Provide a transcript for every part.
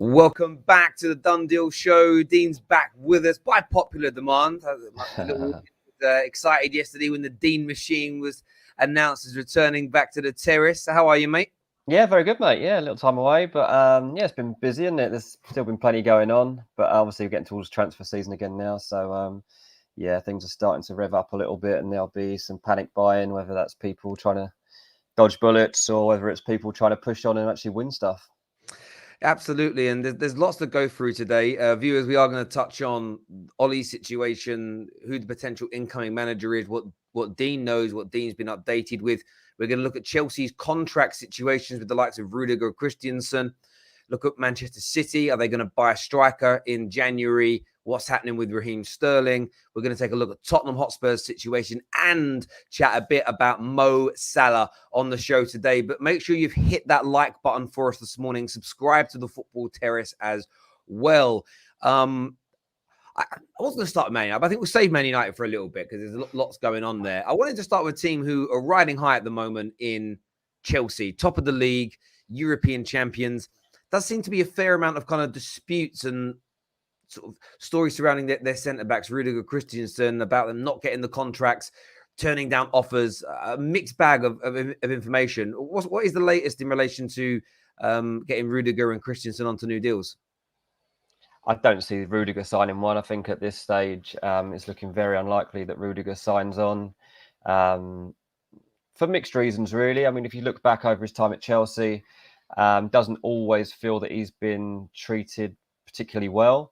Welcome back to the Done Deal Show. Dean's back with us by popular demand. Excited yesterday when the Dean machine was announced as returning back to the terrace. How are you, mate? Yeah, very good, mate. Yeah, a little time away, but yeah, it's been busy, isn't it? There's still been plenty going on, but obviously we're getting towards transfer season again now. So yeah, things are starting to rev up a little bit, and there'll be some panic buying, whether that's people trying to dodge bullets or whether it's people trying to push on and actually win stuff. Absolutely, and there's lots to go through today. Viewers, we are going to touch on Ollie's situation, who the potential incoming manager is, what Dean knows, what Dean's been updated with. We're going to look at Chelsea's contract situations with the likes of Rüdiger, Christensen. Look at Manchester City. Are they going to buy a striker in January? What's happening with Raheem Sterling? We're going to take a look at Tottenham Hotspur's situation and chat a bit about Mo Salah on the show today. But make sure you've hit that like button for us this morning. Subscribe to the Football Terrace as well. I was going to start with Man United, but I think we'll save Man United for a little bit because there's lots going on there. I wanted to start with a team who are riding high at the moment in Chelsea, top of the league, European champions. Does seem to be a fair amount of kind of disputes and sort of stories surrounding their centre-backs, Rüdiger, Christensen, about them not getting the contracts, turning down offers, a mixed bag of information. What is the latest in relation to getting Rüdiger and Christensen onto new deals? I don't see Rüdiger signing one. I think at this stage, it's looking very unlikely that Rüdiger signs on for mixed reasons, really. I mean, if you look back over his time at Chelsea, doesn't always feel that he's been treated particularly well.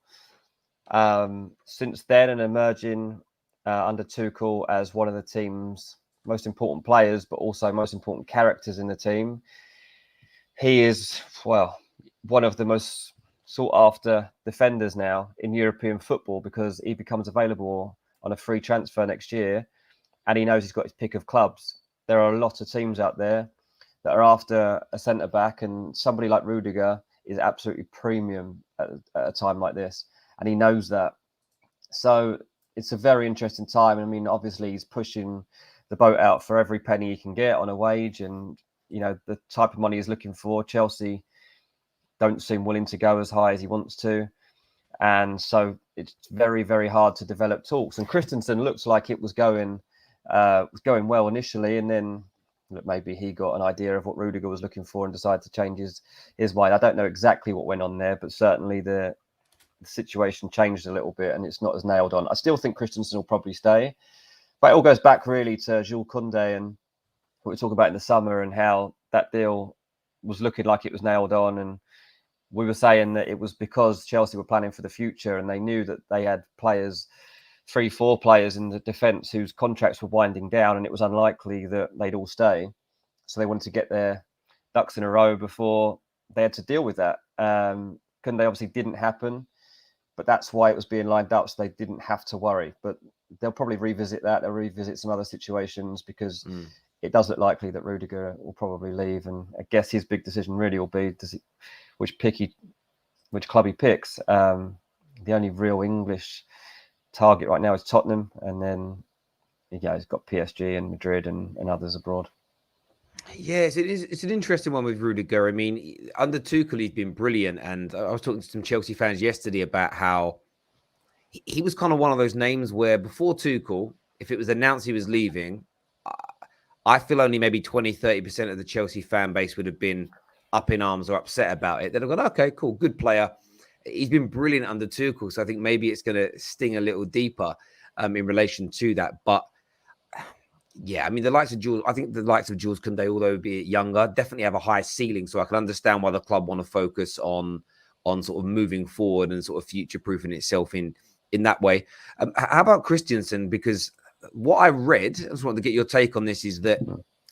Since then, and emerging under Tuchel as one of the team's most important players, but also most important characters in the team, he is, well, one of the most sought after defenders now in European football because he becomes available on a free transfer next year and he knows he's got his pick of clubs. There are a lot of teams out there that are after a centre-back, and somebody like Rüdiger is absolutely premium at a time like this, and he knows that. So it's a very interesting time. I mean, obviously he's pushing the boat out for every penny he can get on a wage, and you know the type of money he's looking for. Chelsea don't seem willing to go as high as he wants to, and so it's very, very hard to develop talks. And Christensen looks like it was going well initially, and then maybe he got an idea of what Rüdiger was looking for and decided to change his mind. I don't know exactly what went on there, but certainly the situation changed a little bit and it's not as nailed on. I still think Christensen will probably stay, but it all goes back really to Jules Koundé and what we talked about in the summer and how that deal was looking like it was nailed on. And we were saying that it was because Chelsea were planning for the future and they knew that they had players, 3-4 players in the defence whose contracts were winding down and it was unlikely that they'd all stay. So they wanted to get their ducks in a row before they had to deal with that. Koundé obviously didn't happen, but that's why it was being lined up so they didn't have to worry. But they'll probably revisit that. They'll revisit some other situations because it does look likely that Rüdiger will probably leave. And I guess his big decision really will be which club he picks. The only real English target right now is Tottenham, and then he's got PSG and Madrid and others abroad. Yes, it is. It's an interesting one with Rüdiger. I mean, under Tuchel, he's been brilliant. And I was talking to some Chelsea fans yesterday about how he was kind of one of those names where before Tuchel, if it was announced he was leaving, I feel only maybe 20-30% of the Chelsea fan base would have been up in arms or upset about it. They'd have gone, okay, cool, good player. He's been brilliant under Tuchel. So I think maybe it's going to sting a little deeper in relation to that. But yeah, I mean, the likes of Jules Koundé, although be younger, definitely have a high ceiling. So I can understand why the club want to focus on sort of moving forward and sort of future-proofing itself in that way. How about Christensen? Because what I read, I just wanted to get your take on this, is that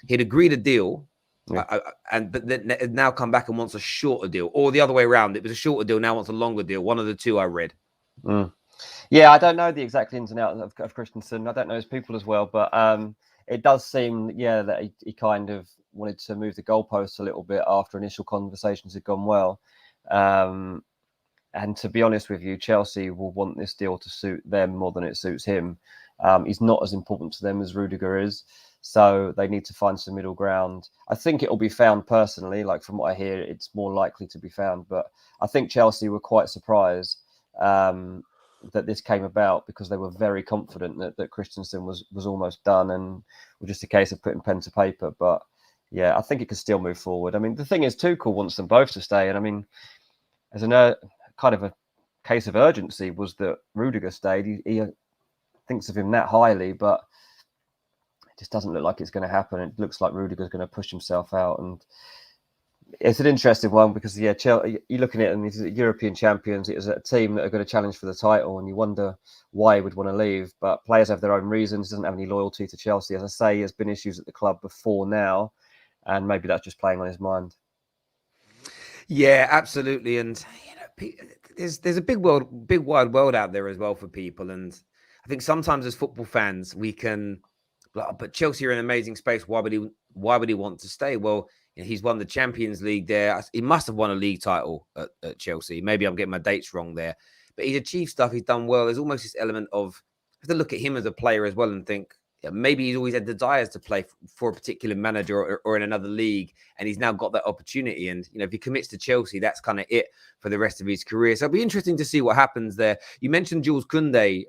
he'd agreed a deal, but then now come back and wants a shorter deal, or the other way around. It was a shorter deal, now wants a longer deal. One of the two I read. Yeah, I don't know the exact ins and outs of Christensen. I don't know his people as well, but it does seem, that he kind of wanted to move the goalposts a little bit after initial conversations had gone well. And to be honest with you, Chelsea will want this deal to suit them more than it suits him. He's not as important to them as Rüdiger is. So they need to find some middle ground. I think it will be found personally. Like from what I hear, it's more likely to be found. But I think Chelsea were quite surprised that this came about, because they were very confident that Christensen was almost done, and was just a case of putting pen to paper. But yeah, I think it could still move forward. I mean, the thing is, Tuchel wants them both to stay, and I mean, as a kind of a case of urgency was that Rüdiger stayed. He thinks of him that highly, but it just doesn't look like it's going to happen. It looks like Rüdiger's going to push himself out, and it's an interesting one because, yeah, Chelsea, you're looking at it, and these are European champions. It is a team that are going to challenge for the title, and you wonder why he would want to leave. But players have their own reasons. He doesn't have any loyalty to Chelsea. As I say, there's been issues at the club before now, and maybe that's just playing on his mind. Yeah, absolutely. And there's a big wide world out there as well for people. And I think sometimes as football fans, we can, but Chelsea are in an amazing space. Why would he want to stay? Well, he's won the Champions League there. He must have won a league title at Chelsea. Maybe I'm getting my dates wrong there, but he's achieved stuff. He's done well. There's almost this element of, you have to look at him as a player as well and think, yeah, maybe he's always had desires to play for a particular manager or in another league, and he's now got that opportunity. And if he commits to Chelsea, that's kind of it for the rest of his career. So it'll be interesting to see what happens there. You mentioned Jules Koundé.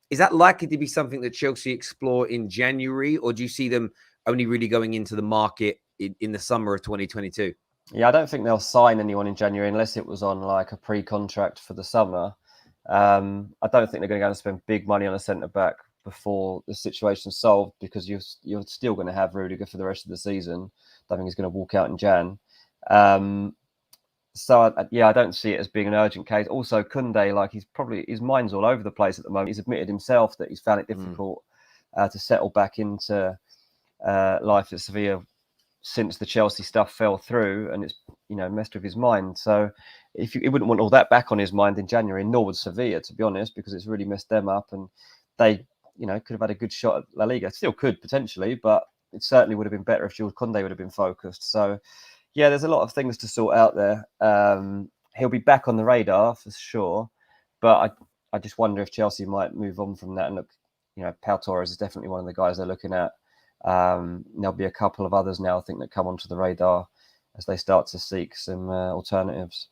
Is that likely to be something that Chelsea explore in January, or do you see them only really going into the market in the summer of 2022? Yeah, I don't think they'll sign anyone in January unless it was on like a pre-contract for the summer. I don't think they're going to go and spend big money on a centre-back before the situation's solved, because you're still going to have Rüdiger for the rest of the season. I don't think he's going to walk out in Jan. So I don't see it as being an urgent case. Also, Koundé, like, his mind's all over the place at the moment. He's admitted himself that he's found it difficult to settle back into life at Sevilla since the Chelsea stuff fell through, and it's messed with his mind. So he wouldn't want all that back on his mind in January, nor would Sevilla, to be honest, because it's really messed them up, and they could have had a good shot at La Liga. Still could potentially, but it certainly would have been better if Jules Koundé would have been focused. So yeah, there's a lot of things to sort out there. He'll be back on the radar for sure, but I just wonder if Chelsea might move on from that and look. Pau Torres is definitely one of the guys they're looking at. There'll be a couple of others now, I think, that come onto the radar as they start to seek some alternatives.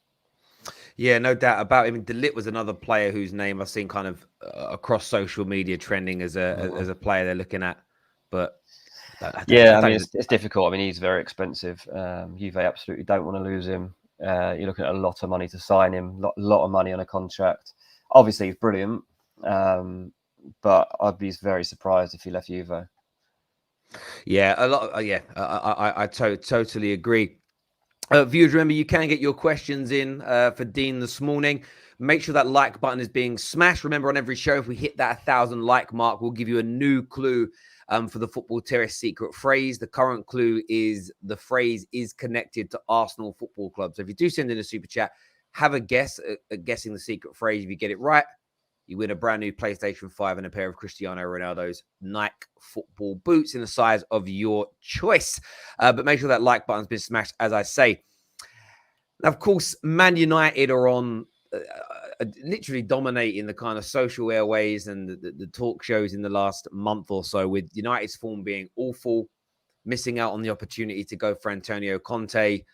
Yeah, no doubt about it. I mean, De Ligt was another player whose name I've seen kind of across social media trending as a player they're looking at. But it's difficult. I mean, he's very expensive. Juve absolutely don't want to lose him. You're looking at a lot of money to sign him, a lot of money on a contract. Obviously, he's brilliant, but I'd be very surprised if he left Juve. Yeah, a lot. I totally agree. Viewers, remember, you can get your questions in for Dean this morning. Make sure that like button is being smashed. Remember, on every show, if we hit that 1,000 like mark, we'll give you a new clue for the Football Terrace secret phrase. The current clue is the phrase is connected to Arsenal Football Club. So if you do send in a super chat, have a guess at guessing the secret phrase. If you get it right, you win a brand new PlayStation 5 and a pair of Cristiano Ronaldo's Nike football boots in the size of your choice. But make sure that like button's been smashed, as I say. Now, of course, Man United are on literally dominating the kind of social airways and the talk shows in the last month or so, with United's form being awful, missing out on the opportunity to go for Antonio Conte.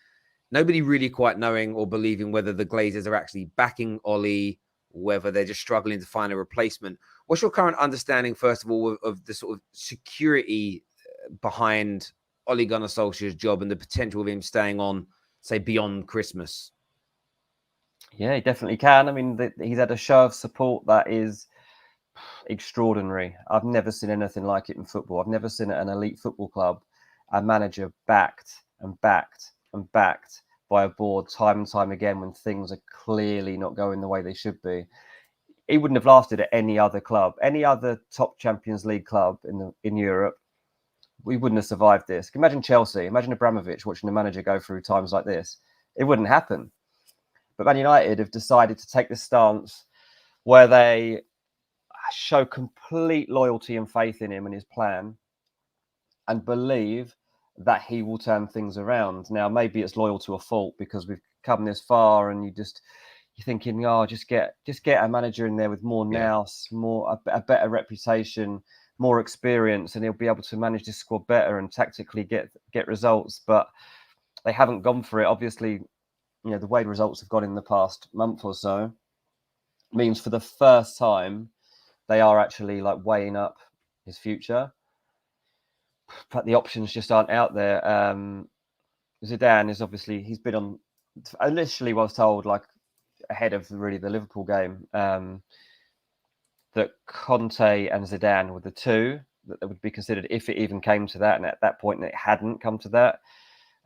Nobody really quite knowing or believing whether the Glazers are actually backing Oli, whether they're just struggling to find a replacement. What's your current understanding, first of all, of the sort of security behind Ole Gunnar Solskjaer's job and the potential of him staying on, say, beyond Christmas? Yeah, he definitely can. I mean, he's had a show of support that is extraordinary. I've never seen anything like it in football. I've never seen an elite football club, a manager backed and backed and backed by a board time and time again when things are clearly not going the way they should be. He wouldn't have lasted at any other club, any other top Champions League club in Europe. We wouldn't have survived this. Imagine Chelsea, imagine Abramovich watching the manager go through times like this. It wouldn't happen. But Man United have decided to take this stance where they show complete loyalty and faith in him and his plan, and believe that he will turn things around. Now, maybe it's loyal to a fault because we've come this far, and you're thinking, just get a manager in there with more nous, a better reputation, more experience, and he'll be able to manage this squad better and tactically get results. But they haven't gone for it. Obviously, the way the results have gone in the past month or so means for the first time they are actually like weighing up his future. But the options just aren't out there. Zidane is obviously, he's been on, initially was told like ahead of really the Liverpool game, that Conte and Zidane were the two that would be considered if it even came to that. And at that point, it hadn't come to that.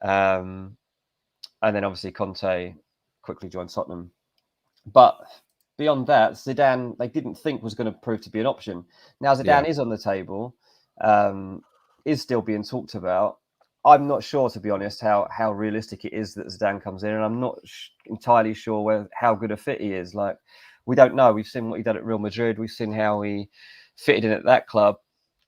And then obviously Conte quickly joined Tottenham. But beyond that, Zidane, they didn't think was going to prove to be an option. Now Zidane is on the table, is still being talked about. I'm not sure, to be honest, how realistic it is that Zidane comes in, and I'm not entirely sure how good a fit he is. Like, we don't know. We've seen what he did at Real Madrid. We've seen how he fitted in at that club.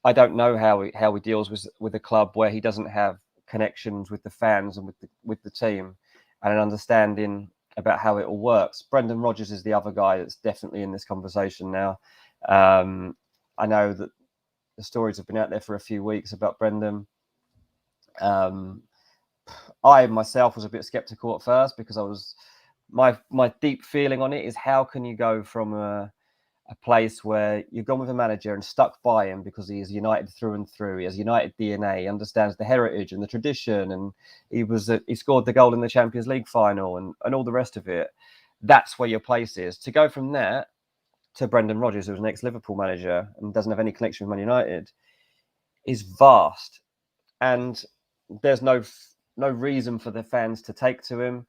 I don't know how he deals with a club where he doesn't have connections with the fans and with the team and an understanding about how it all works. Brendan Rodgers is the other guy that's definitely in this conversation now. I know that the stories have been out there for a few weeks about Brendan. I myself was a bit skeptical at first because I was my deep feeling on it is, how can you go from a place where you've gone with a manager and stuck by him because he is United through and through. He has United DNA, he understands the heritage and the tradition, and he scored the goal in the Champions League final and all the rest of it. That's where your place is. To go from that to Brendan Rodgers, who's an ex-Liverpool manager and doesn't have any connection with Man United, is vast. And there's no reason for the fans to take to him,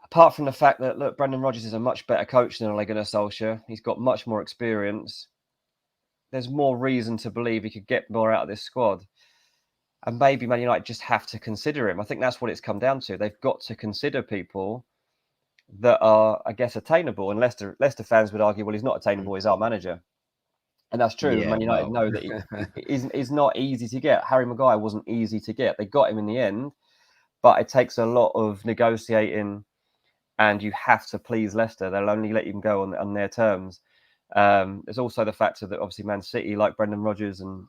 apart from the fact that, look, Brendan Rodgers is a much better coach than Ole Gunnar Solskjaer. He's got much more experience. There's more reason to believe he could get more out of this squad. And maybe Man United just have to consider him. I think that's what it's come down to. They've got to consider people that are, I guess, attainable. And Leicester fans would argue, well, he's not attainable, he's our manager. And that's true. Yeah, Man United know that he's not easy to get. Harry Maguire wasn't easy to get. They got him in the end, but it takes a lot of negotiating, and you have to please Leicester. They'll only let him go on their terms. There's also the factor that obviously Man City like Brendan Rodgers and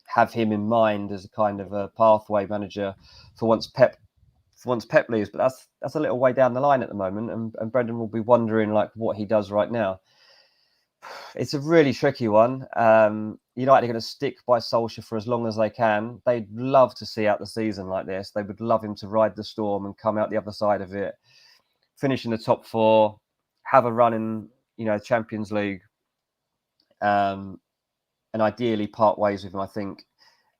have him in mind as a kind of a pathway manager for once Pep leaves. But that's a little way down the line at the moment, and Brendan will be wondering like what he does right now. It's a really tricky one. United are going to stick by Solskjaer for as long as they can. They'd love to see out the season like this. They would love him to ride the storm and come out the other side of it, finish in the top four, have a run in Champions League, and ideally part ways with him, I think,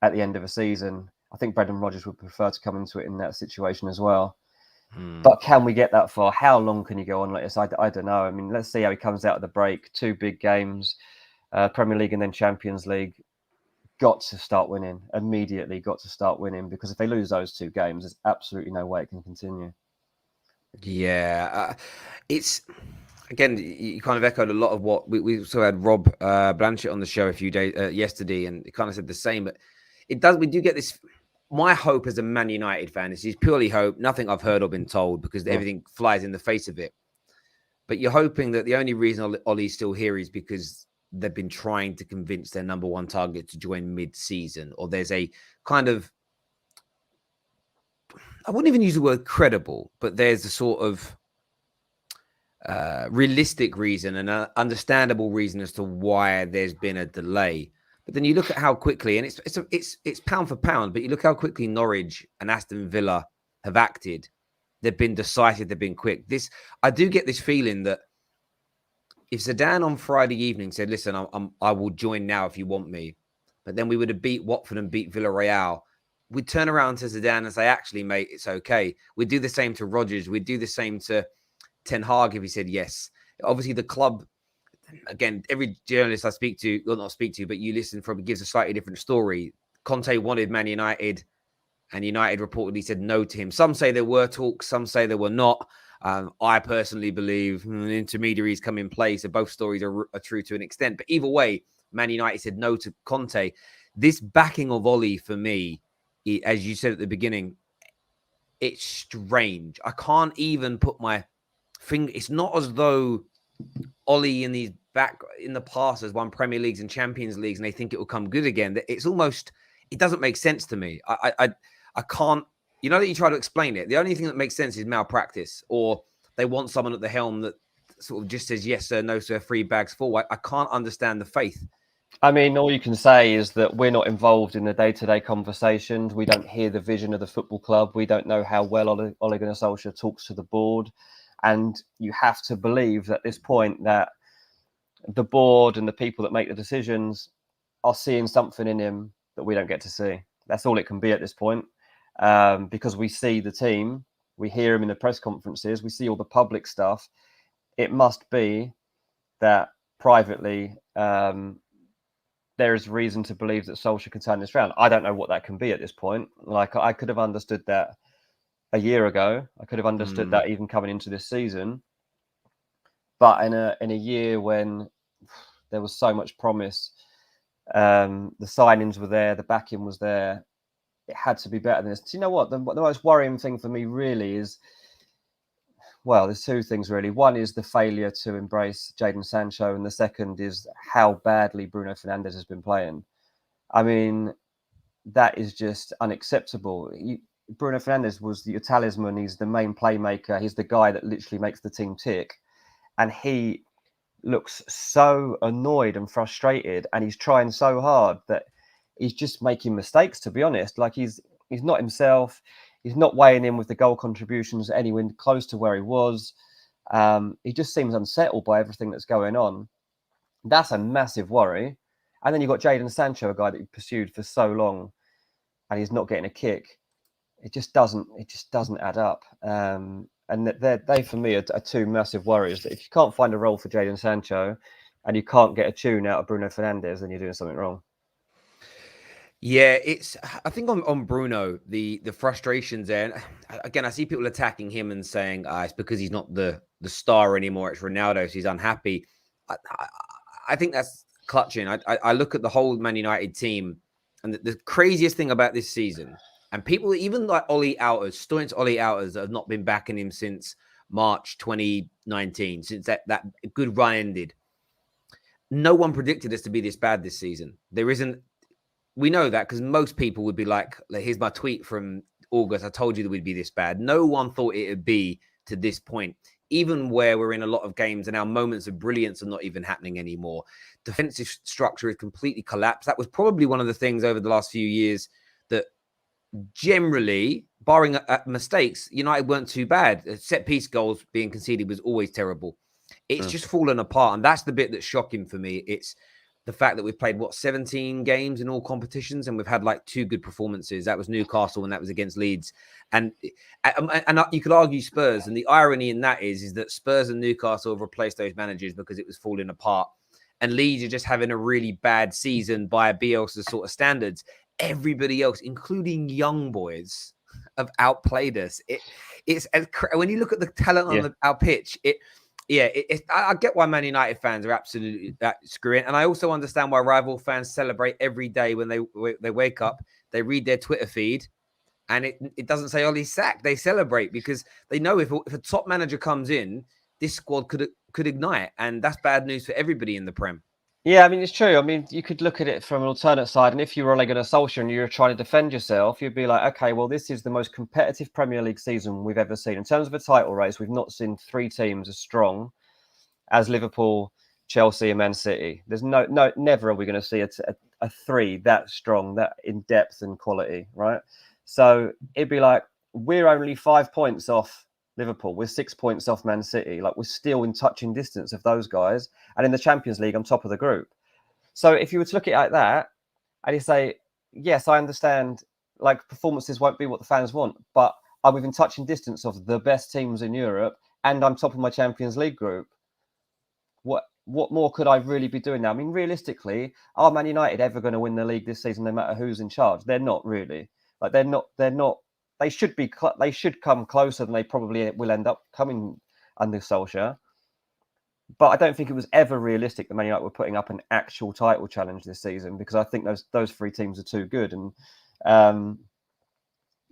at the end of a season. I think Brendan Rodgers would prefer to come into it in that situation as well. But can we get that far? How long can you go on like this? I don't know. I mean, let's see how he comes out of the break. 2 big games, Premier League and then Champions League. Got to start winning immediately. Got to start winning, because if they lose those 2 games, there's absolutely no way it can continue. Yeah, it's, again, you kind of echoed a lot of what we also had Rob Blanchett on the show a few days yesterday, and he kind of said the same. But we do get this. My hope as a Man United fan, this is purely hope, nothing I've heard or been told, because everything flies in the face of it. But you're hoping that the only reason Ollie's still here is because they've been trying to convince their number 1 target to join mid-season, or there's a kind of, I wouldn't even use the word credible, but there's a sort of realistic reason and an understandable reason as to why there's been a delay. But then you look at how quickly, and it's pound for pound, but you look how quickly Norwich and Aston Villa have acted. They've been decisive. They've been quick. I do get this feeling that if Zidane on Friday evening said, "Listen, I will join now if you want me," but then we would have beat Watford and beat Villarreal, we'd turn around to Zidane and say, "Actually, mate, it's okay." We'd do the same to Rodgers. We'd do the same to Ten Hag if he said yes. Obviously, the club. Again, every journalist I speak to, well, not speak to, but you listen from, gives a slightly different story. Conte wanted Man United, and United reportedly said no to him. Some say there were talks, some say there were not. I personally believe intermediaries come in play, so both stories are true to an extent. But either way, Man United said no to Conte. This backing of Ollie, for me, as you said at the beginning, it's strange. I can't even put my finger. It's not as though Ollie in these back in the past has won Premier Leagues and Champions Leagues, and they think it will come good again. It's almost, it doesn't make sense to me. I can't, you know, that you try to explain it. The only thing that makes sense is malpractice, or they want someone at the helm that sort of just says yes sir, no sir, 3 bags full. I can't understand the faith. I mean, all you can say is that we're not involved in the day-to-day conversations. We don't hear the vision of the football club. We don't know how well Ole Gunnar Solskjaer talks to the board. And you have to believe at this point that the board and the people that make the decisions are seeing something in him that we don't get to see. That's all it can be at this point, because we see the team, we hear him in the press conferences, we see all the public stuff. It must be that privately there is reason to believe that Solskjaer can turn this round. I don't know what that can be at this point. Like, I could have understood that a year ago. I could have understood that even coming into this season. But in a year when there was so much promise, the signings were there, the backing was there, it had to be better than this. Do you know what? The most worrying thing for me really is, well, there's two things really. One is the failure to embrace Jadon Sancho, and the second is how badly Bruno Fernandes has been playing. I mean, that is just unacceptable. Bruno Fernandes was your talisman. He's the main playmaker. He's the guy that literally makes the team tick. And he looks so annoyed and frustrated, and he's trying so hard that he's just making mistakes, to be honest. Like, he's not himself. He's not weighing in with the goal contributions anywhere close to where he was. He just seems unsettled by everything that's going on. That's a massive worry. And then you've got Jadon Sancho, a guy that you pursued for so long, and he's not getting a kick. It just doesn't add up. And they for me are two massive worries. That if you can't find a role for Jadon Sancho and you can't get a tune out of Bruno Fernandes, then you're doing something wrong. Yeah, I think on Bruno, the frustrations there. And again, I see people attacking him and saying it's because he's not the star anymore. It's Ronaldo, so he's unhappy. I think that's clutching. I look at the whole Man United team, and the craziest thing about this season, and people even like staunch Ollie Outers that have not been backing him since March 2019, since that good run ended. No one predicted us to be this bad this season. There isn't. We know that because most people would be like, here's my tweet from August. I told you that we'd be this bad. No one thought it would be to this point, even where we're in a lot of games and our moments of brilliance are not even happening anymore. Defensive structure is completely collapsed. That was probably one of the things over the last few years that generally, barring mistakes, United weren't too bad. Set piece goals being conceded was always terrible. It's just fallen apart. And that's the bit that's shocking for me. It's the fact that we've played 17 games in all competitions, and we've had like 2 good performances. That was Newcastle and that was against Leeds. And you could argue Spurs, and the irony in that is that Spurs and Newcastle have replaced those managers because it was falling apart, and Leeds are just having a really bad season by Bielsa's sort of standards. Everybody else, including young boys, have outplayed us. It's when you look at the talent on our pitch, I get why Man United fans are absolutely screwing. And I also understand why rival fans celebrate every day when they wake up, they read their Twitter feed, and it doesn't say Ollie's sacked. They celebrate because they know if a top manager comes in, this squad could ignite. And that's bad news for everybody in the Prem. Yeah, I mean, it's true. I mean, you could look at it from an alternate side. And if you were Ole Gunnar Solskjaer and you were trying to defend yourself, you'd be like, okay, well, this is the most competitive Premier League season we've ever seen. In terms of a title race, we've not seen 3 teams as strong as Liverpool, Chelsea, and Man City. There's never are we going to see a 3 that strong, that in depth and quality, right? So it'd be like, we're only 5 points off Liverpool. We're 6 points off Man City. Like, we're still in touching distance of those guys. And in the Champions League, I'm top of the group. So if you were to look at it like that, and you say, yes, I understand, like, performances won't be what the fans want, but I'm within touching distance of the best teams in Europe, and I'm top of my Champions League group. What more could I really be doing now? I mean, realistically, are Man United ever going to win the league this season, no matter who's in charge? They're not really. Like, they're not. They should be. They should come closer than they probably will end up coming under Solskjaer. But I don't think it was ever realistic that Man United were putting up an actual title challenge this season, because I think those 3 teams are too good. And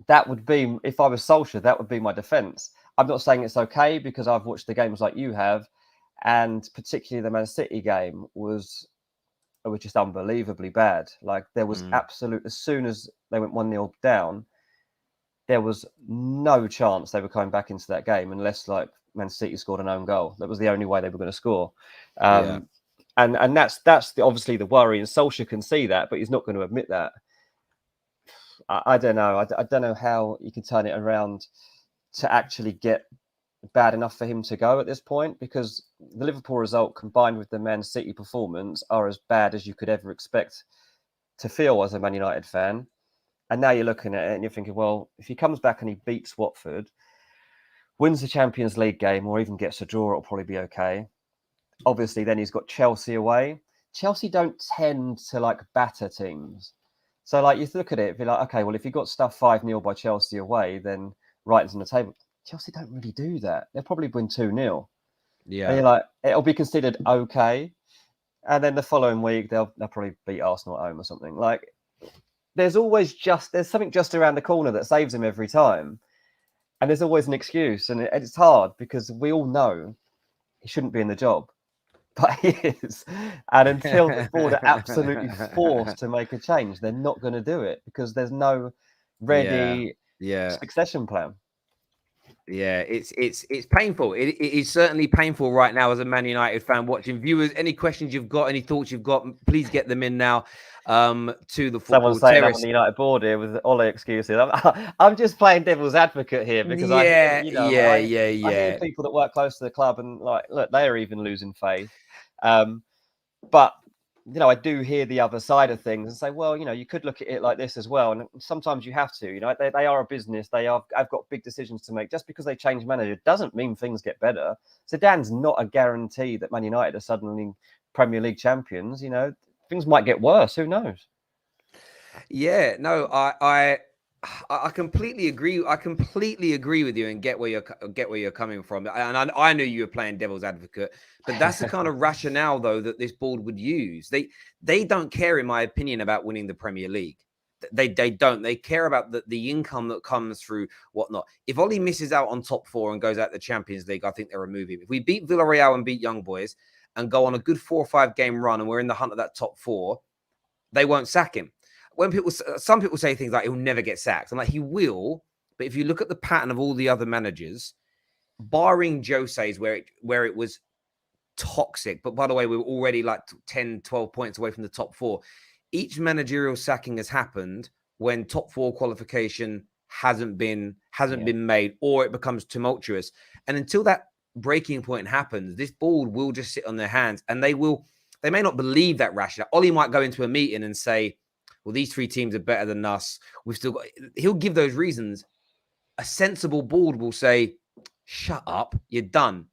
that would be, if I was Solskjaer, that would be my defence. I'm not saying it's okay, because I've watched the games like you have, and particularly the Man City game was just unbelievably bad. Like there was as soon as they went 1-0 down, there was no chance they were coming back into that game unless like Man City scored an own goal. That was the only way they were going to score. And that's obviously the worry, and Solskjaer can see that, but he's not going to admit that. I don't know. I don't know how you can turn it around to actually get bad enough for him to go at this point, because the Liverpool result combined with the Man City performance are as bad as you could ever expect to feel as a Man United fan. And now you're looking at it and you're thinking, well, if he comes back and he beats Watford, wins the Champions League game, or even gets a draw, it'll probably be okay. Obviously, then he's got Chelsea away. Chelsea don't tend to like batter teams. So like you look at it, be like, okay, well, if you got stuff 5-0 by Chelsea away, then right on the table. Chelsea don't really do that. They'll probably win 2-0. Yeah. And you're like, it'll be considered okay. And then the following week, they'll probably beat Arsenal at home or something. Like, there's something just around the corner that saves him every time. And there's always an excuse. And it's hard because we all know he shouldn't be in the job. But he is. And until the board are absolutely forced to make a change, they're not going to do it because there's no ready succession plan. Yeah, it's painful. It is certainly painful right now as a Man United fan watching. Viewers, any questions you've got, any thoughts you've got, please get them in now to the Football Someone's saying Terrace. I'm on the United board here with all the excuses. I'm just playing devil's advocate here because I hear people that work close to the club and like, look, they are even losing faith. But I do hear the other side of things and say, well, you could look at it like this as well. And sometimes you have to, they are a business. I've got big decisions to make. Just because they change manager doesn't mean things get better. Zidane's not a guarantee that Man United are suddenly Premier League champions. Things might get worse. Who knows? Yeah, no, I completely agree. I completely agree with you and get where you're coming from. And I knew you were playing devil's advocate, but that's the kind of rationale though that this board would use. They don't care, in my opinion, about winning the Premier League. They don't. They care about the income that comes through whatnot. If Ollie misses out on top 4 and goes out the Champions League, I think they'll remove him. If we beat Villarreal and beat Young Boys and go on a good 4 or 5 game run and we're in the hunt of that top 4, they won't sack him. When some people say things like he'll never get sacked, I'm like, he will. But if you look at the pattern of all the other managers, barring Jose's where it was toxic, but by the way, we were already like 10, 12 points away from the top 4. Each managerial sacking has happened when top 4 qualification hasn't been made, or it becomes tumultuous. And until that breaking point happens, this board will just sit on their hands, and they may not believe that rationale. Ollie might go into a meeting and say, well, these 3 teams are better than us. He'll give those reasons. A sensible board will say, shut up, you're done.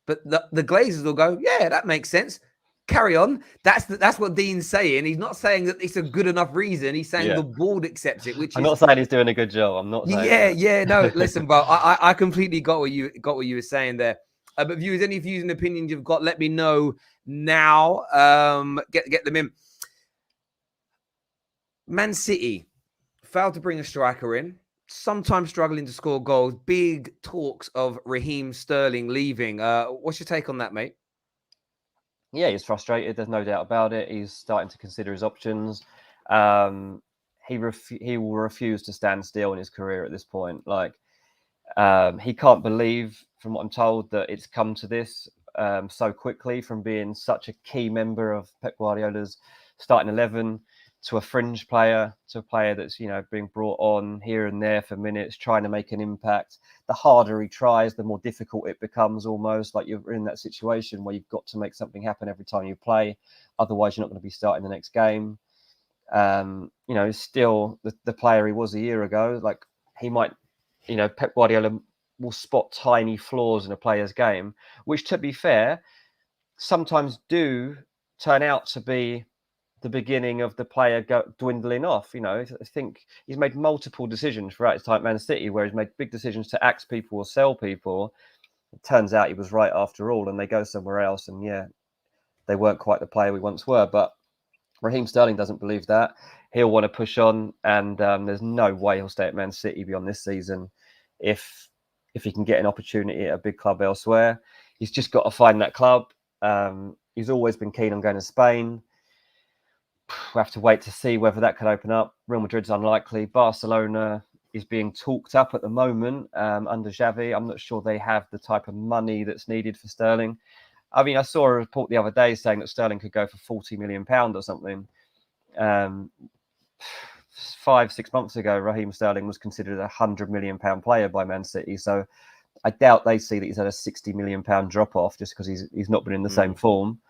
But the Glazers will go, yeah, that makes sense. Carry on. That's what Dean's saying. He's not saying that it's a good enough reason. He's saying the board accepts it, which I'm not saying he's doing a good job. I'm not saying no, listen, bro. I completely got what you were saying there. But viewers, any views and opinions you've got, let me know now. Get them in. Man City failed to bring a striker in, sometimes struggling to score goals. Big talks of Raheem Sterling leaving. What's your take on that, mate? Yeah, he's frustrated. There's no doubt about it. He's starting to consider his options. He will refuse to stand still in his career at this point. Like, he can't believe, from what I'm told, that it's come to this so quickly, from being such a key member of Pep Guardiola's starting 11 to a fringe player, to a player that's, being brought on here and there for minutes, trying to make an impact. The harder he tries, the more difficult it becomes, almost like you're in that situation where you've got to make something happen every time you play. Otherwise, you're not going to be starting the next game. Still the player he was a year ago. Like, he might, Pep Guardiola will spot tiny flaws in a player's game, which, to be fair, sometimes do turn out to be the beginning of the player dwindling off. I think he's made multiple decisions throughout his time at Man City where he's made big decisions to axe people or sell people. It turns out he was right after all, and they go somewhere else, and they weren't quite the player we once were. But Raheem Sterling doesn't believe that. He'll want to push on, and there's no way he'll stay at Man City beyond this season if he can get an opportunity at a big club elsewhere. He's just got to find that club. He's always been keen on going to Spain. We have to wait to see whether that could open up. Real Madrid's unlikely. Barcelona is being talked up at the moment under Xavi. I'm not sure they have the type of money that's needed for Sterling. I mean, I saw a report the other day saying that Sterling could go for £40 million or something. 5-6 months ago, Raheem Sterling was considered a £100 million player by Man City. So I doubt they see that he's had a £60 million drop off just because he's not been in the same form.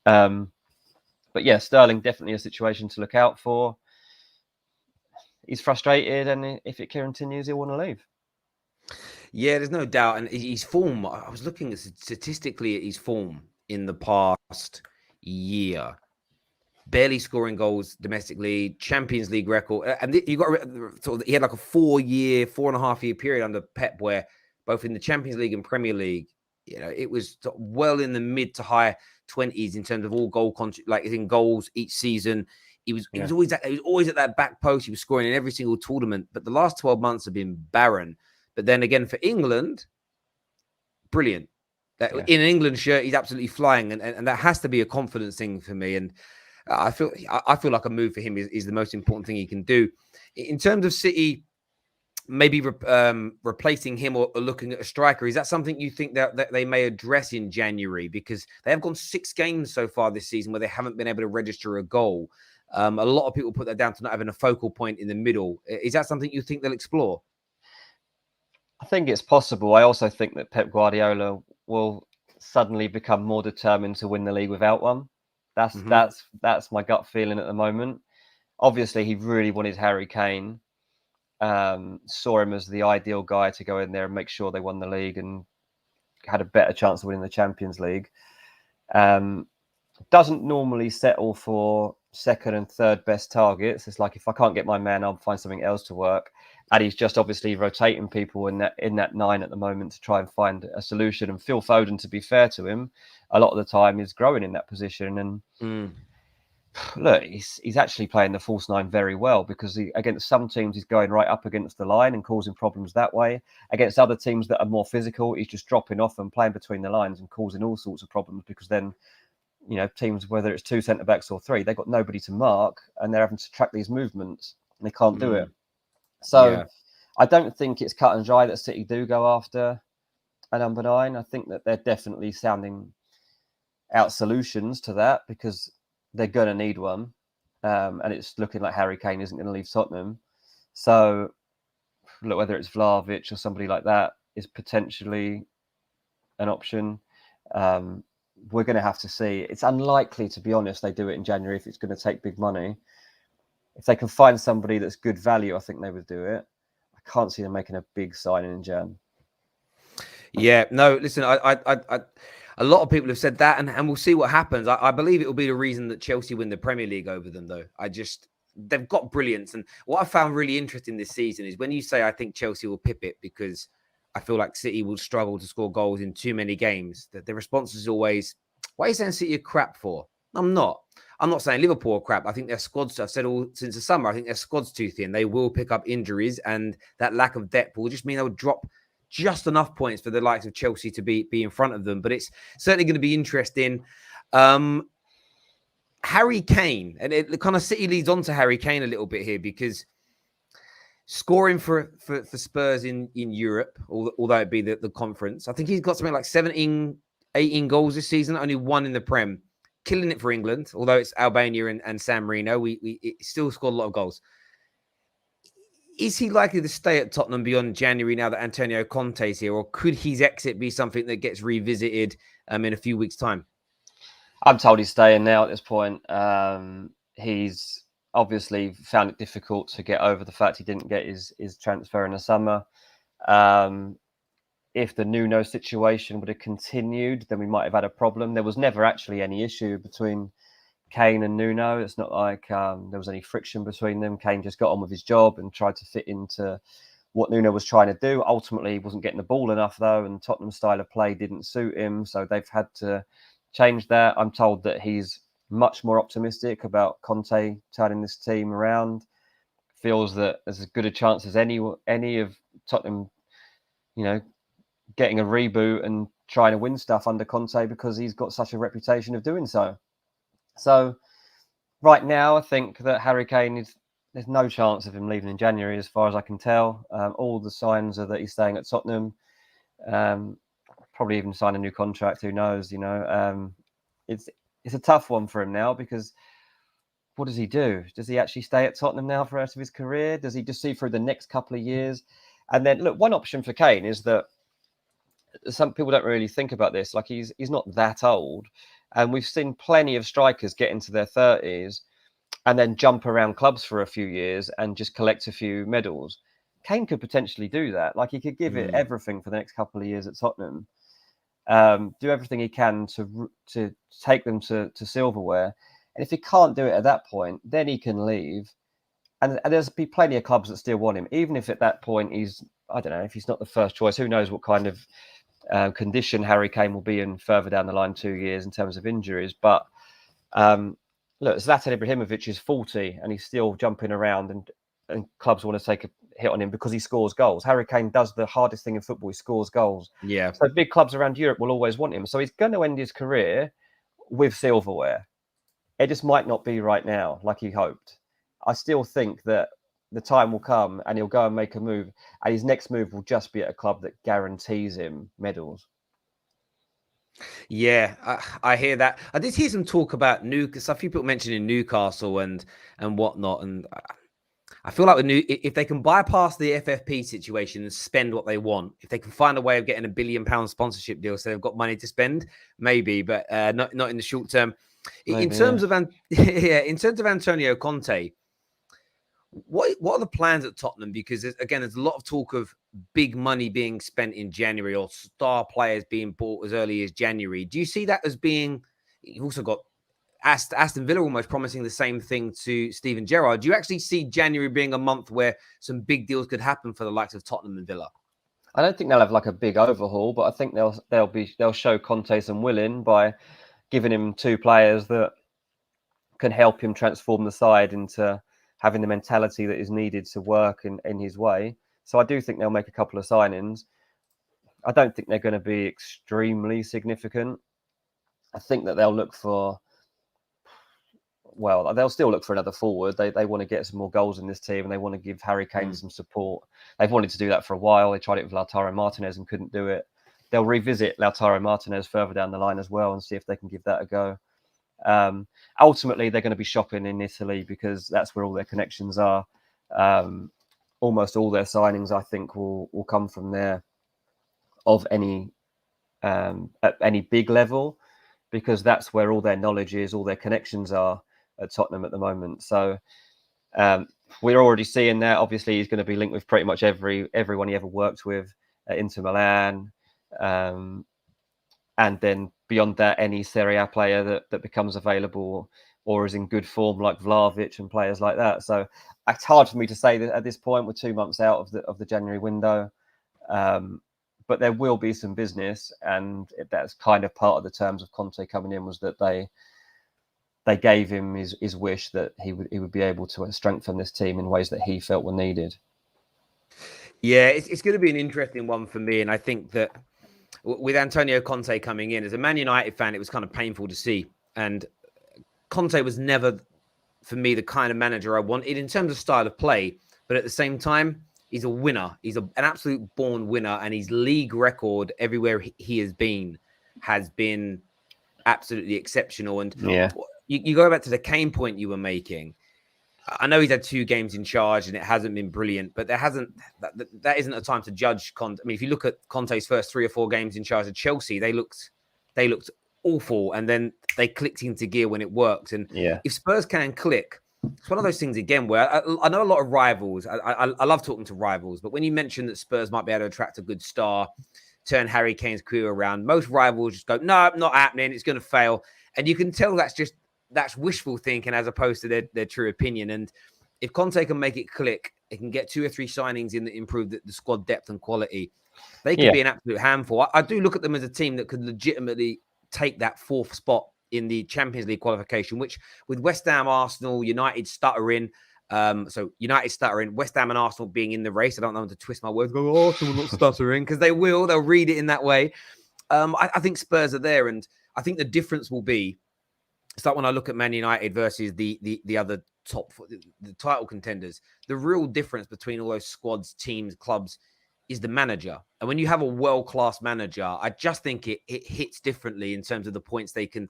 But yeah, Sterling definitely a situation to look out for. He's frustrated, and if it continues, he'll want to leave. Yeah, there's no doubt. And his form, I was looking statistically at his form in the past year. Barely scoring goals domestically, Champions League record. And you got sort of, he had like a 4.5 year period under Pep where both in the Champions League and Premier League, you know, it was well in the mid to high 20s in terms of all like in goals each season. He was always at that back post. He was scoring in every single tournament. But the last 12 months have been barren. But then again, for England, brilliant. In an England shirt, he's absolutely flying, and that has to be a confidence thing for me. And I feel like a move for him is the most important thing he can do. In terms of City, maybe replacing him or looking at a striker, is that something you think that they may address in January? Because they have gone 6 games so far this season where they haven't been able to register a goal. A lot of people put that down to not having a focal point in the middle. Is that something you think they'll explore? I think it's possible. I also think that Pep Guardiola will suddenly become more determined to win the league without one. That's my gut feeling at the moment. Obviously, he really wanted Harry Kane. Saw him as the ideal guy to go in there and make sure they won the league and had a better chance of winning the Champions League. Doesn't normally settle for second and third best targets. It's like, if I can't get my man, I'll find something else to work. And he's just obviously rotating people in that 9 at the moment to try and find a solution. And Phil Foden, to be fair to him, a lot of the time is growing in that position. And look, he's actually playing the false 9 very well, because against some teams he's going right up against the line and causing problems that way. Against other teams that are more physical, he's just dropping off and playing between the lines and causing all sorts of problems, because then, you know, teams, whether it's 2 centre-backs or 3, they've got nobody to mark and they're having to track these movements and they can't do it. So I don't think it's cut and dry that City do go after a number 9. I think that they're definitely sounding out solutions to that, because they're going to need one. And it's looking like Harry Kane isn't going to leave Tottenham. So look, whether it's Vlahovic or somebody like that is potentially an option. We're going to have to see. It's unlikely, to be honest, they do it in January if it's going to take big money. If they can find somebody that's good value, I think they would do it. I can't see them making a big signing in Jan. Yeah, no, listen, I a lot of people have said that, and we'll see what happens. I believe it will be the reason that Chelsea win the Premier League over them, though. They've got brilliance. And what I found really interesting this season is when you say, I think Chelsea will pip it because I feel like City will struggle to score goals in too many games, that the response is always, why are you saying City are crap for? I'm not saying Liverpool are crap. I think their squad's, I've said all since the summer, I think their squad's too thin. They will pick up injuries, and that lack of depth will just mean they will drop just enough points for the likes of Chelsea to be in front of them. But it's certainly going to be interesting. Harry Kane, and it kind of City leads on to Harry Kane a little bit here, because scoring for Spurs in Europe, although it be the conference, I think he's got something like 17, 18 goals this season, only 1 in the Prem. Killing it for England, although it's Albania and San Marino. We still scored a lot of goals. Is he likely to stay at Tottenham beyond January now that Antonio Conte is here, or could his exit be something that gets revisited in a few weeks' time? I'm told he's staying now at this point. He's obviously found it difficult to get over the fact he didn't get his transfer in the summer. If the Nuno situation would have continued, then we might have had a problem. There was never actually any issue between Kane and Nuno. It's not like there was any friction between them. Kane just got on with his job and tried to fit into what Nuno was trying to do. Ultimately, he wasn't getting the ball enough, though, and Tottenham's style of play didn't suit him. So they've had to change that. I'm told that he's much more optimistic about Conte turning this team around. Feels that there's as good a chance as any of Tottenham, you know, getting a reboot and trying to win stuff under Conte because he's got such a reputation of doing so. So right now, I think that Harry Kane there's no chance of him leaving in January, as far as I can tell. All the signs are that he's staying at Tottenham. Probably even sign a new contract. Who knows? You know, it's a tough one for him now because what does he do? Does he actually stay at Tottenham now for the rest of his career? Does he just see through the next couple of years? And then look, one option for Kane is that some people don't really think about this. Like he's not that old, and we've seen plenty of strikers get into their 30s and then jump around clubs for a few years and just collect a few medals. Kane could potentially do that. Like he could give it everything for the next couple of years at Tottenham, do everything he can to take them to silverware. And if he can't do it at that point, then he can leave. And there's be plenty of clubs that still want him, even if at that point he's, I don't know, if he's not the first choice. Who knows what kind of condition Harry Kane will be in further down the line 2 years in terms of injuries. But look, Zlatan Ibrahimovic is 40 and he's still jumping around, and clubs want to take a hit on him because he scores goals. Harry Kane does the hardest thing in football. He scores goals. Yeah. So big clubs around Europe will always want him. So he's going to end his career with silverware. It just might not be right now like he hoped. I still think that the time will come and he'll go and make a move, and his next move will just be at a club that guarantees him medals. Yeah, I hear that. I did hear some talk about Newcastle. A few people mentioning Newcastle and whatnot, and I feel like if they can bypass the FFP situation and spend what they want, if they can find a way of getting £1 billion sponsorship deal, so they've got money to spend, maybe, but not in the short term. In terms of Antonio Conte, what are the plans at Tottenham? Because again, there's a lot of talk of big money being spent in January or star players being bought as early as January. Do you see that as being? You've also got Aston Villa almost promising the same thing to Steven Gerrard. Do you actually see January being a month where some big deals could happen for the likes of Tottenham and Villa? I don't think they'll have like a big overhaul, but I think they'll show Conte some willing by giving him 2 players that can help him transform the side into having the mentality that is needed to work in his way. So I do think they'll make a couple of signings. I don't think they're going to be extremely significant. I think that they'll look for, well, they'll still look for another forward. They want to get some more goals in this team, and they want to give Harry Kane some support. They've wanted to do that for a while. They tried it with Lautaro Martinez and couldn't do it. They'll revisit Lautaro Martinez further down the line as well and see if they can give that a go. Ultimately, they're going to be shopping in Italy because that's where all their connections are. Almost all their signings, I think, will come from there of any at any big level, because that's where all their knowledge is, all their connections are at Tottenham at the moment. So we're already seeing that. Obviously, he's going to be linked with pretty much everyone he ever worked with at Inter Milan. And then beyond that, any Serie A player that becomes available or is in good form, like Vlahovic and players like that. So it's hard for me to say that at this point. We're 2 months out of the January window, but there will be some business, and that's kind of part of the terms of Conte coming in, was that they gave him his wish that he would be able to strengthen this team in ways that he felt were needed. Yeah, it's going to be an interesting one for me, and I think that with Antonio Conte coming in, as a Man United fan, it was kind of painful to see. And Conte was never, for me, the kind of manager I wanted in terms of style of play. But at the same time, he's a winner. He's an absolute born winner. And his league record everywhere he has been absolutely exceptional. And you go back to the Kane point you were making. I know he's had 2 games in charge and it hasn't been brilliant, but that isn't a time to judge Conte. I mean, if you look at Conte's first 3 or 4 games in charge of Chelsea, they looked awful, and then they clicked into gear when it worked. And if Spurs can click, it's one of those things again where I know a lot of rivals. I love talking to rivals, but when you mention that Spurs might be able to attract a good star, turn Harry Kane's career around, most rivals just go, no, not happening. It's going to fail, and you can tell that's wishful thinking as opposed to their true opinion. And if Conte can make it click, it can get 2 or 3 signings in that improve the squad depth and quality. They could be an absolute handful. I do look at them as a team that could legitimately take that 4th spot in the Champions League qualification, which with West Ham, Arsenal, United stuttering. So United stuttering, West Ham and Arsenal being in the race. I don't know how to twist my words, go, oh, someone not stuttering, because they'll read it in that way. I think Spurs are there, and I think the difference will be, it's like when I look at Man United versus the other the title contenders. The real difference between all those squads, teams, clubs is the manager. And when you have a world-class manager, I just think it hits differently in terms of the points they can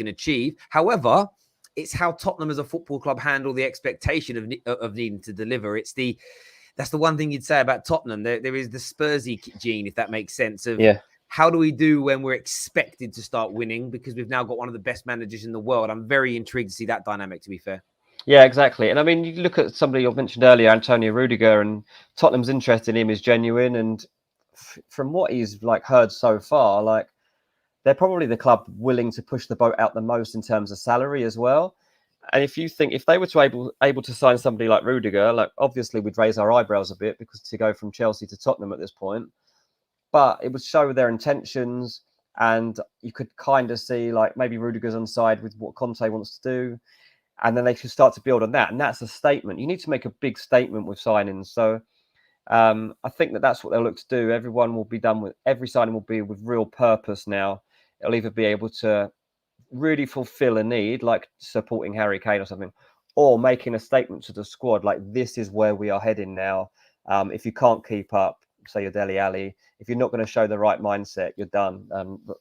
achieve. However, it's how Tottenham as a football club handle the expectation of needing to deliver. That's the one thing you'd say about Tottenham. There is the Spursy gene, if that makes sense, of how do we do when we're expected to start winning, because we've now got one of the best managers in the world. I'm very intrigued to see that dynamic, to be fair. Yeah, exactly. And I mean, you look at somebody you mentioned earlier, Antonio Rüdiger, and Tottenham's interest in him is genuine. And from what he's heard so far, they're probably the club willing to push the boat out the most in terms of salary as well. And if they were to able to sign somebody like Rüdiger, obviously we'd raise our eyebrows a bit, because to go from Chelsea to Tottenham at this point, but it would show their intentions, and you could kind of see maybe Rüdiger's on side with what Conte wants to do. And then they should start to build on that. And that's a statement. You need to make a big statement with signings. So I think that's what they'll look to do. Every signing will be with real purpose now. It'll either be able to really fulfill a need, like supporting Harry Kane or something, or making a statement to the squad, this is where we are heading now. If you can't keep up, say you're Dele Alli, if you're not going to show the right mindset, you're done.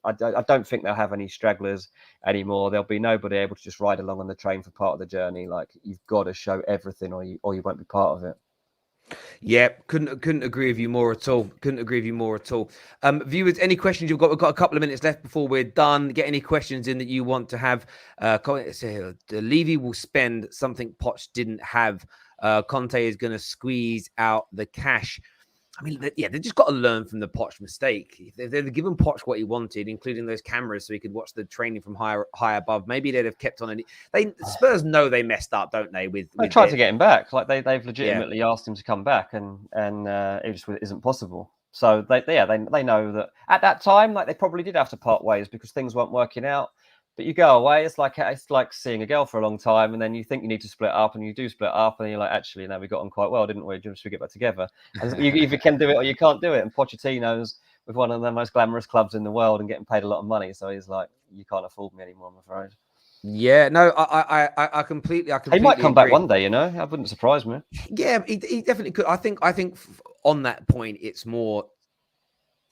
I don't think they'll have any stragglers anymore. There'll be nobody able to just ride along on the train for part of the journey. You've got to show everything, or you won't be part of it. Yeah, couldn't agree with you more at all. Couldn't agree with you more at all. Viewers, any questions you've got? We've got a couple of minutes left before we're done. Get any questions in that you want to have. Levy will spend something Poch didn't have. Conte is going to squeeze out the cash. I mean, they've just got to learn from the Poch mistake. If they'd given Poch what he wanted, including those cameras so he could watch the training from high above, maybe they'd have kept on. Spurs know they messed up, don't they? They tried to get him back. They've legitimately asked him to come back, and it just isn't possible. So they know that at that time, they probably did have to part ways because things weren't working out. But you go away, it's like seeing a girl for a long time, and then you think you need to split up, and you do split up, and you're like, actually, no, we got on quite well, didn't we? Should we get back together? And you either can do it or you can't do it. And Pochettino's with one of the most glamorous clubs in the world and getting paid a lot of money, so he's like, you can't afford me anymore, I'm afraid. Yeah, no, I completely. He might come back one day, That wouldn't surprise me. Yeah, he definitely could. I think on that point, it's more.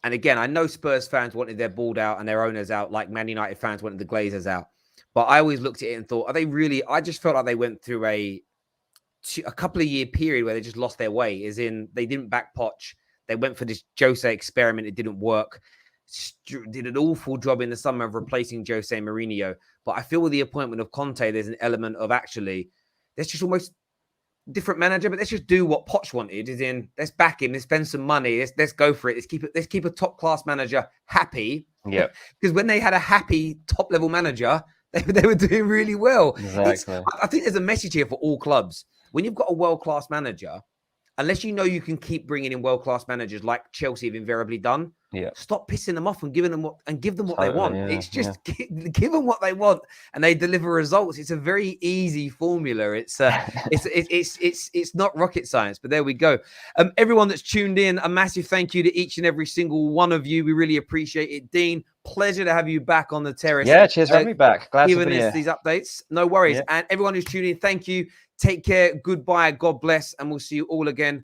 And again, I know Spurs fans wanted their board out and their owners out, like Man United fans wanted the Glazers out. But I always looked at it and thought, are they really? I just felt like they went through a couple of year period where they just lost their way. As in, they didn't back Poch. They went for this Jose experiment. It didn't work. Did an awful job in the summer of replacing Jose Mourinho. But I feel with the appointment of Conte, there's an element of actually, there's just almost different manager, but let's just do what Poch wanted. Is in, let's back him, let's spend some money, let's go for it. Let's keep a top class manager happy. Yeah, because when they had a happy top level manager, they were doing really well. Exactly. I think there's a message here for all clubs. When you've got a world class manager, unless you know you can keep bringing in world class managers like Chelsea have invariably done, stop pissing them off and give them what they want. Yeah, it's just give them what they want, and they deliver results. It's a very easy formula. It's not rocket science, but there we go. Everyone that's tuned in, a massive thank you to each and every single one of you. We really appreciate it, Dean. Pleasure to have you back on the terrace. Yeah, cheers for having me back. Glad to be here. These updates. No worries. Yeah. And everyone who's tuned in, thank you. Take care. Goodbye. God bless. And we'll see you all again